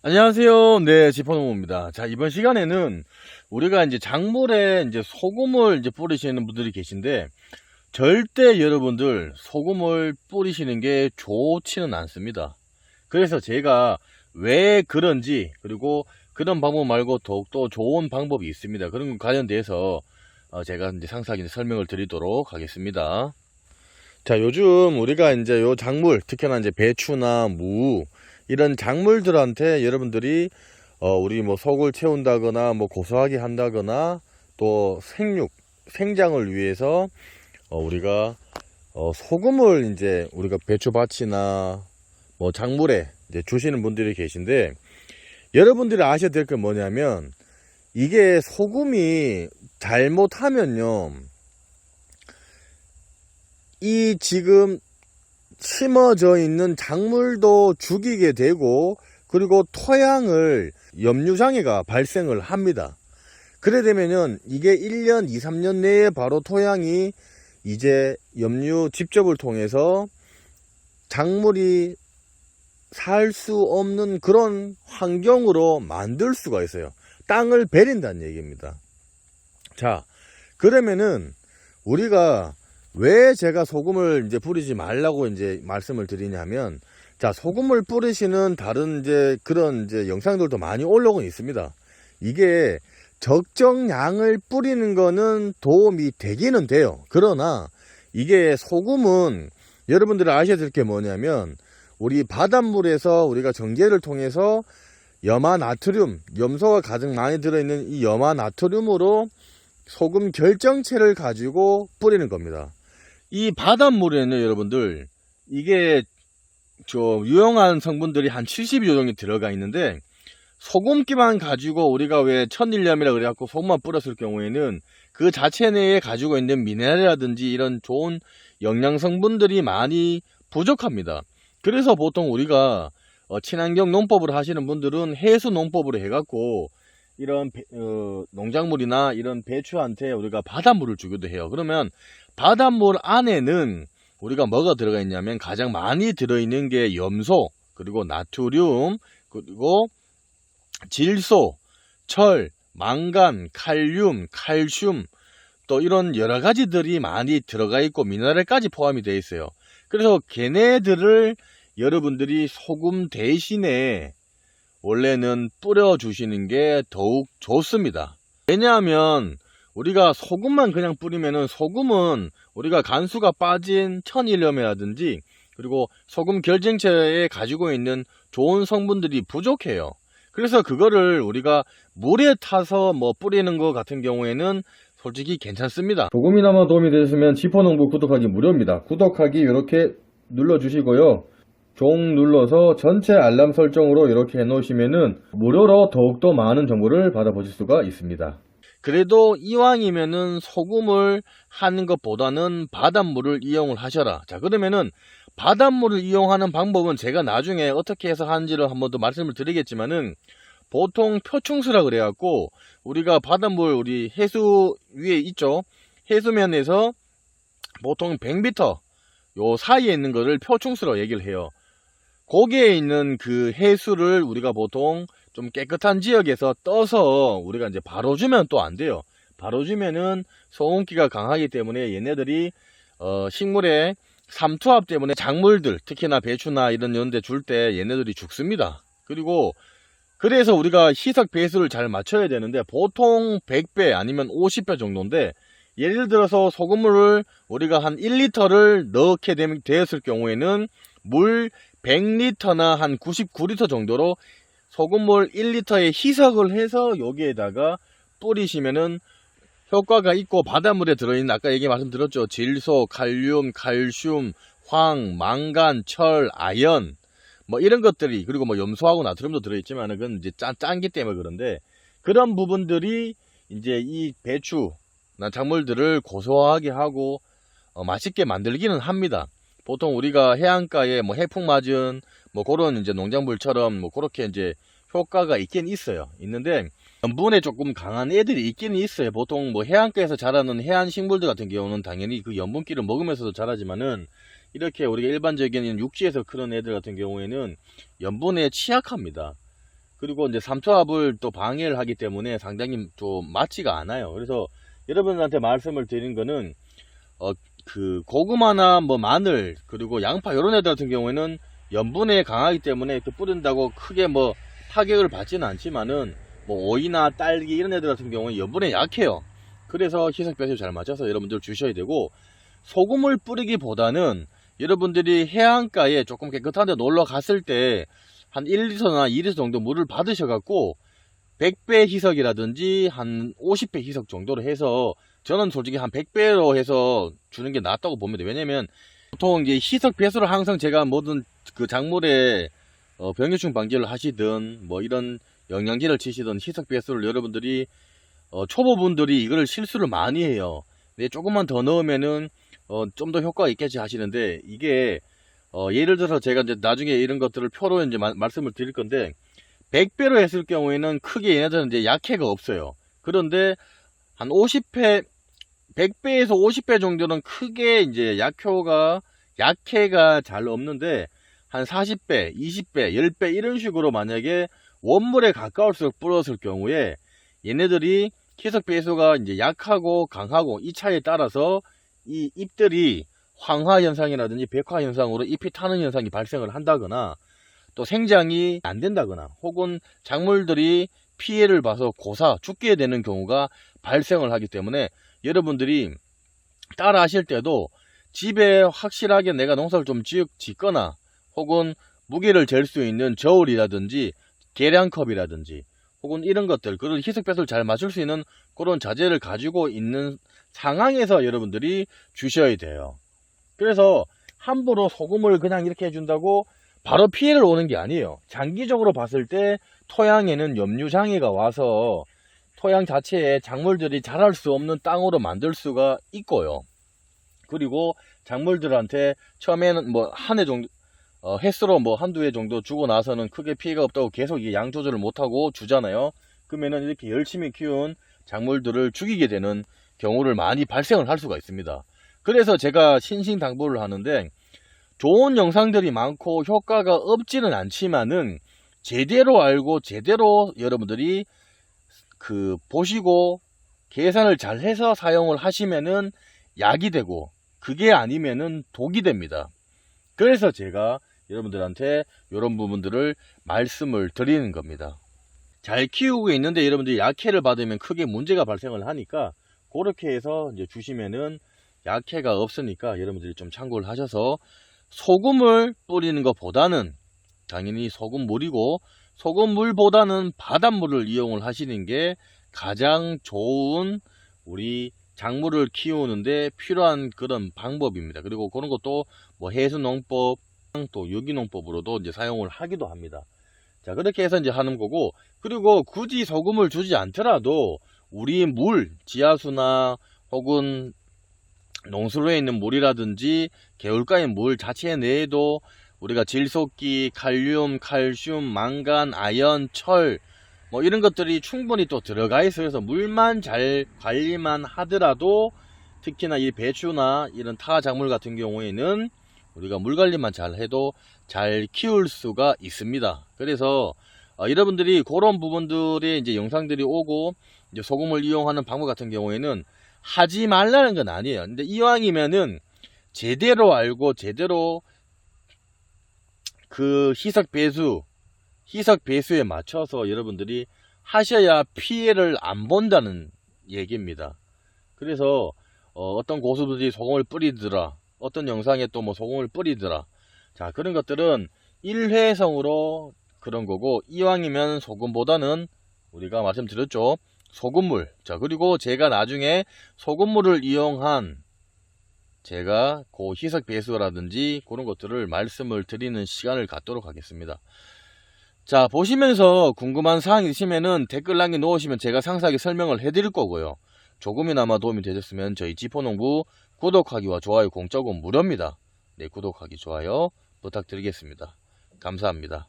안녕하세요. 네, 지퍼노무입니다. 자, 이번 시간에는 우리가 이제 작물에 이제 소금을 이제 뿌리시는 분들이 계신데, 절대 여러분들 소금을 뿌리시는 게 좋지는 않습니다. 그래서 제가 왜 그런지, 그리고 그런 방법 말고 더욱더 좋은 방법이 있습니다. 그런 것 관련돼서 제가 이제 상세하게 설명을 드리도록 하겠습니다. 자, 요즘 우리가 이제 요 작물, 특히나 이제 배추나 무, 이런 작물들한테 여러분들이 우리 뭐 속을 채운다거나 뭐 고소하게 한다거나 또 생장을 위해서 우리가 소금을 이제 우리가 배추밭이나 뭐 작물에 이제 주시는 분들이 계신데, 여러분들이 아셔야 될 게 뭐냐면, 이게 소금이 잘못하면요, 이 지금 심어져 있는 작물도 죽이게 되고, 그리고 토양을 염류장애가 발생을 합니다. 그래 되면은 이게 1년 2, 3년 내에 바로 토양이 이제 염류 집접을 통해서 작물이 살 수 없는 그런 환경으로 만들 수가 있어요. 땅을 베린다는 얘기입니다. 자, 그러면은 우리가 왜 제가 소금을 이제 뿌리지 말라고 이제 말씀을 드리냐면, 자, 소금을 뿌리시는 다른 이제 그런 이제 영상들도 많이 올라오고 있습니다. 이게 적정량을 뿌리는 거는 도움이 되기는 돼요. 그러나 이게 소금은 여러분들이 아셔야 될 게 뭐냐면, 우리 바닷물에서 우리가 정제를 통해서 염화나트륨, 염소가 가장 많이 들어있는 이 염화나트륨으로 소금 결정체를 가지고 뿌리는 겁니다. 이 바닷물에는 여러분들, 이게 유용한 성분들이 한 70여 종이 들어가 있는데, 소금기만 가지고 우리가 왜 천일염이라 그래갖고 소금만 뿌렸을 경우에는 그 자체 내에 가지고 있는 미네랄이라든지 이런 좋은 영양 성분들이 많이 부족합니다. 그래서 보통 우리가 친환경 농법을 하시는 분들은 해수 농법으로 해갖고 이런 농작물이나 이런 배추한테 우리가 바닷물을 주기도 해요. 그러면 바닷물 안에는 우리가 뭐가 들어가 있냐면, 가장 많이 들어있는 게 염소, 그리고 나트륨, 그리고 질소, 철, 망간, 칼륨, 칼슘, 또 이런 여러 가지들이 많이 들어가 있고 미네랄까지 포함이 되어 있어요. 그래서 걔네들을 여러분들이 소금 대신에 원래는 뿌려 주시는 게 더욱 좋습니다. 왜냐하면 우리가 소금만 그냥 뿌리면은, 소금은 우리가 간수가 빠진 천일염이라든지 그리고 소금 결정체에 가지고 있는 좋은 성분들이 부족해요. 그래서 그거를 우리가 물에 타서 뭐 뿌리는 것 같은 경우에는 솔직히 괜찮습니다. 조금이나마 도움이 되셨으면 지퍼농부 구독하기 무료입니다. 구독하기 이렇게 눌러주시고요. 종 눌러서 전체 알람 설정으로 이렇게 해놓으시면은 무료로 더욱더 많은 정보를 받아보실 수가 있습니다. 그래도 이왕이면은 소금을 하는 것보다는 바닷물을 이용을 하셔라. 자, 그러면은 바닷물을 이용하는 방법은 제가 나중에 어떻게 해서 하는지를 한번 더 말씀을 드리겠지만은, 보통 표충수라 그래갖고 우리가 바닷물, 우리 해수 위에 있죠. 해수면에서 보통 100m 요 사이에 있는 거를 표충수로 얘기를 해요. 거기에 있는 그 해수를 우리가 보통 좀 깨끗한 지역에서 떠서 우리가 이제 바로 주면 또 안 돼요. 바로 주면은 소음기가 강하기 때문에 얘네들이 식물의 삼투압 때문에 작물들, 특히나 배추나 이런 데 줄 때 얘네들이 죽습니다. 그리고 그래서 우리가 희석 배수를 잘 맞춰야 되는데, 보통 100배 아니면 50배 정도인데, 예를 들어서 소금물을 우리가 한 1리터를 넣게 되었을 경우에는 물 100리터나 한 99리터 정도로 소금물 1리터에 희석을 해서 여기에다가 뿌리시면은 효과가 있고, 바닷물에 들어있는 아까 얘기 말씀드렸죠. 질소, 칼륨, 칼슘, 황, 망간, 철, 아연, 뭐 이런 것들이, 그리고 뭐 염소하고 나트륨도 들어있지만 그건 이제 짠기 때문에 그런데, 그런 부분들이 이제 이 배추나 작물들을 고소하게 하고 맛있게 만들기는 합니다. 보통 우리가 해안가에 뭐 해풍 맞은 뭐 그런 이제 농작물처럼 뭐 그렇게 이제 효과가 있긴 있어요. 있는데 염분에 조금 강한 애들이 있기는 있어요. 보통 뭐 해안가에서 자라는 해안 식물들 같은 경우는 당연히 그 염분기를 먹으면서도 자라지만은, 이렇게 우리가 일반적인 육지에서 크는 애들 같은 경우에는 염분에 취약합니다. 그리고 이제 삼투압을 또 방해를 하기 때문에 상당히 좀 맞지가 않아요. 그래서 여러분들한테 말씀을 드린 거는 그 고구마나 뭐 마늘 그리고 양파 이런 애들 같은 경우에는 염분에 강하기 때문에 또 뿌린다고 크게 뭐 타격을 받지는 않지만은 뭐 오이나 딸기 이런 애들 같은 경우는 염분에 약해요. 그래서 희석 배수 잘 맞춰서 여러분들 주셔야 되고, 소금을 뿌리기보다는 여러분들이 해안가에 조금 깨끗한 데 놀러 갔을 때 한 1리터나 2리터 정도 물을 받으셔 갖고 100배 희석이라든지 한 50배 희석 정도로 해서, 저는 솔직히 한 100배로 해서 주는 게 낫다고 봅니다. 왜냐면 보통 이제 희석 배수를 항상 제가 모든 그 작물에 병해충 방지를 하시든 뭐 이런 영양제를 치시든 희석 배수를 여러분들이 초보분들이 이걸 실수를 많이 해요. 근데 조금만 더 넣으면은 좀 더 효과가 있겠지 하시는데, 이게 예를 들어서 제가 이제 나중에 이런 것들을 표로 이제 말씀을 드릴 건데, 100배로 했을 경우에는 크게 얘네들은 이제 약해가 없어요. 그런데 한 50회, 100배에서 50배 정도는 크게 이제 약해가 잘 없는데, 한 40배, 20배, 10배 이런 식으로 만약에 원물에 가까울수록 뿌렸을 경우에 얘네들이 희석 배수가 이제 약하고 강하고 이 차이에 따라서 이 잎들이 황화 현상이라든지 백화 현상으로 잎이 타는 현상이 발생을 한다거나, 또 생장이 안 된다거나, 혹은 작물들이 피해를 봐서 죽게 되는 경우가 발생을 하기 때문에, 여러분들이 따라 하실 때도 집에 확실하게 내가 농사를 좀 짓거나, 혹은 무게를 잴 수 있는 저울이라든지 계량컵이라든지 혹은 이런 것들, 그런 희석 배수를 잘 맞출 수 있는 그런 자재를 가지고 있는 상황에서 여러분들이 주셔야 돼요. 그래서 함부로 소금을 그냥 이렇게 해준다고 바로 피해를 오는 게 아니에요. 장기적으로 봤을 때 토양에는 염류장애가 와서 토양 자체에 작물들이 자랄 수 없는 땅으로 만들 수가 있고요. 그리고 작물들한테 처음에는 뭐 한 해 정도 횟수로 뭐 한두 해 정도 주고 나서는 크게 피해가 없다고 계속 이게 양 조절을 못하고 주잖아요. 그러면은 이렇게 열심히 키운 작물들을 죽이게 되는 경우를 많이 발생을 할 수가 있습니다. 그래서 제가 신신당부를 하는데, 좋은 영상들이 많고 효과가 없지는 않지만은 제대로 알고 제대로 여러분들이 보시고 계산을 잘 해서 사용을 하시면은 약이 되고, 그게 아니면은 독이 됩니다. 그래서 제가 여러분들한테 이런 부분들을 말씀을 드리는 겁니다. 잘 키우고 있는데 여러분들이 약해를 받으면 크게 문제가 발생을 하니까, 그렇게 해서 이제 주시면은 약해가 없으니까 여러분들이 좀 참고를 하셔서, 소금을 뿌리는 것보다는 당연히 소금물이고, 소금물보다는 바닷물을 이용을 하시는 게 가장 좋은 우리 작물을 키우는데 필요한 그런 방법입니다. 그리고 그런 것도 뭐 해수농법, 또 유기농법으로도 이제 사용을 하기도 합니다. 자, 그렇게 해서 이제 하는 거고, 그리고 굳이 소금을 주지 않더라도 우리 물, 지하수나 혹은 농수로에 있는 물이라든지 개울가의 물 자체 내에도 우리가 질소기, 칼륨, 칼슘, 망간, 아연, 철 뭐 이런 것들이 충분히 또 들어가 있어서 물만 잘 관리만 하더라도, 특히나 이 배추나 이런 타 작물 같은 경우에는 우리가 물 관리만 잘 해도 잘 키울 수가 있습니다. 그래서 여러분들이 그런 부분들의 이제 영상들이 오고, 이제 소금을 이용하는 방법 같은 경우에는 하지 말라는 건 아니에요. 근데 이왕이면은 제대로 알고 제대로 그 희석 배수에 맞춰서 여러분들이 하셔야 피해를 안 본다는 얘기입니다. 그래서 어떤 고수들이 소금을 뿌리더라, 어떤 영상에 또 뭐 소금을 뿌리더라, 자, 그런 것들은 일회성으로 그런 거고, 이왕이면 소금보다는 우리가 말씀드렸죠, 소금물. 자, 그리고 제가 나중에 소금물을 이용한 제가 그 희석 배수라든지 그런 것들을 말씀을 드리는 시간을 갖도록 하겠습니다. 자, 보시면서 궁금한 사항이 있으면은 댓글 남겨 놓으시면 제가 상세하게 설명을 해드릴 거고요. 조금이나마 도움이 되셨으면 저희 지포농부 구독하기와 좋아요 공짜고 무료입니다. 네, 구독하기, 좋아요 부탁드리겠습니다. 감사합니다.